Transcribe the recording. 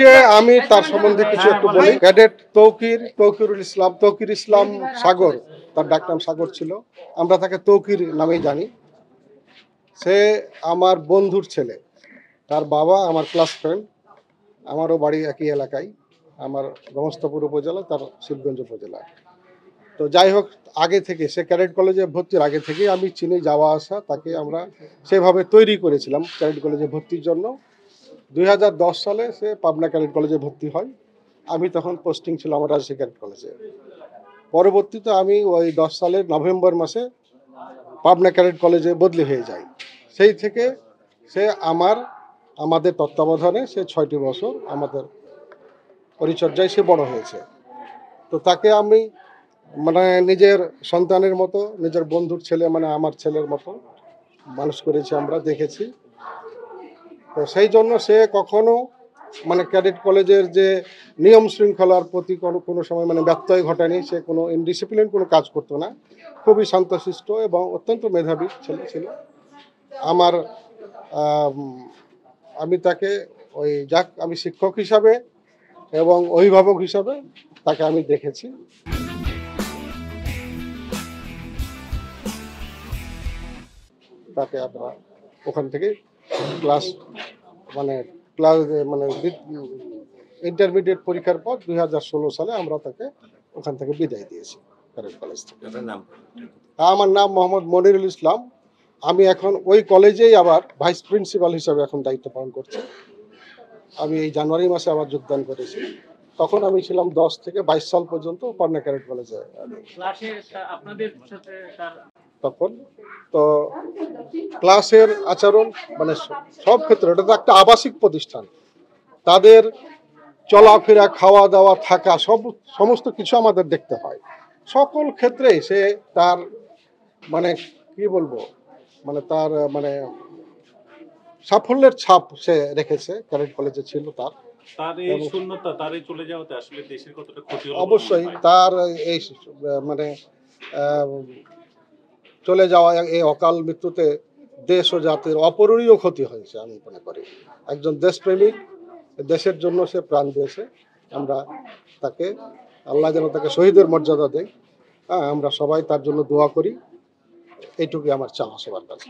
আজকে আমি তার সম্বন্ধে কিছু একটু বলি। ক্যাডেট তৌকির ইসলাম সাগর, তার ডাকনাম সাগর ছিল, আমরা তাকে তৌকির নামেই জানি। সে আমার বন্ধুর ছেলে, তার বাবা আমার ক্লাস ফ্রেন্ড, আমারও বাড়ি একই এলাকায়, আমার গমস্তাপুর উপজেলা, তার শিবগঞ্জ উপজেলা। তো যাই হোক, আগে থেকে সে ক্যাডেট কলেজে ভর্তির আগে থেকেই আমি চিনি, যাওয়া আসা, তাকে আমরা সেভাবে তৈরি করেছিলাম ক্যাডেট কলেজে ভর্তির জন্য। 2010 সালে সে পাবনা ক্যাডেট কলেজে ভর্তি হয়। আমি তখন পোস্টিং ছিল আমার রাজশাহী ক্যাডেট কলেজে। পরবর্তীতে আমি ওই 10 সালের নভেম্বর মাসে পাবনা ক্যাডেট কলেজে বদলি হয়ে যাই। সেই থেকে সে আমাদের তত্ত্বাবধানে সে 6টি বছর আমাদের পরিচর্যায় সে বড় হয়েছে। তো তাকে আমি মানে নিজের সন্তানের মতো, নিজের বন্ধুর ছেলে মানে আমার ছেলের মতো মানুষ করেছি, আমরা দেখেছি। তো সেই জন্য সে কখনো মানে ক্যাডেট কলেজের যে নিয়ম শৃঙ্খলার প্রতি কোনো সময় মানে ব্যত্যয় ঘটায়নি। সে কোনো ইনডিসিপ্লিন কোনো কাজ করতো না, খুবই শান্তশিষ্ট এবং অত্যন্ত মেধাবী ছেলে ছিল আমার। আমি তাকে আমি শিক্ষক হিসাবে এবং অভিভাবক হিসাবে তাকে আমি দেখেছি। তাকে আমরা ওখান থেকে ক্লাস মানে ইন্টারমিডিয়েট পরীক্ষার পর 2016 সালে আমরা তাকে ওখান থেকে বিদায় দিয়েছি ক্যাডেট কলেজ থেকে। আমার নাম মোহাম্মদ মনিরুল ইসলাম। আমি এখন ওই কলেজেই আবার ভাইস প্রিন্সিপাল হিসাবে এখন দায়িত্ব পালন করছি। আমি এই জানুয়ারি মাসে আবার যোগদান করেছি। তখন আমি ছিলাম 10 থেকে 22 সাল পর্যন্ত পাবনা ক্যাডেট কলেজে। তখন তো ক্লাসের আচরণ মানে সব ক্ষেত্রে, এটা তো একটা আবাসিক প্রতিষ্ঠান, তাদের চলাফেরা, খাওয়া দাওয়া, থাকা, সমস্ত কিছু আমাদের দেখতে হয়। সকল ক্ষেত্রেই সে তার মানে কি বলবো, মানে তার মানে সাফল্যের ছাপ সে রেখেছে ক্যাডেট কলেজে ছিল। অবশ্যই তার এই মানে চলে যাওয়া, এই অকাল মৃত্যুতে দেশ ও জাতির অপূরণীয় ক্ষতি হয়েছে আমি মনে করি। একজন দেশপ্রেমিক, দেশের জন্য সে প্রাণ দিয়েছে। আমরা তাকে, আল্লাহ যেন তাকে শহীদের মর্যাদা দেয়। আমরা সবাই তার জন্য দোয়া করি, এইটুকুই আমার চাওয়া সবার কাছে।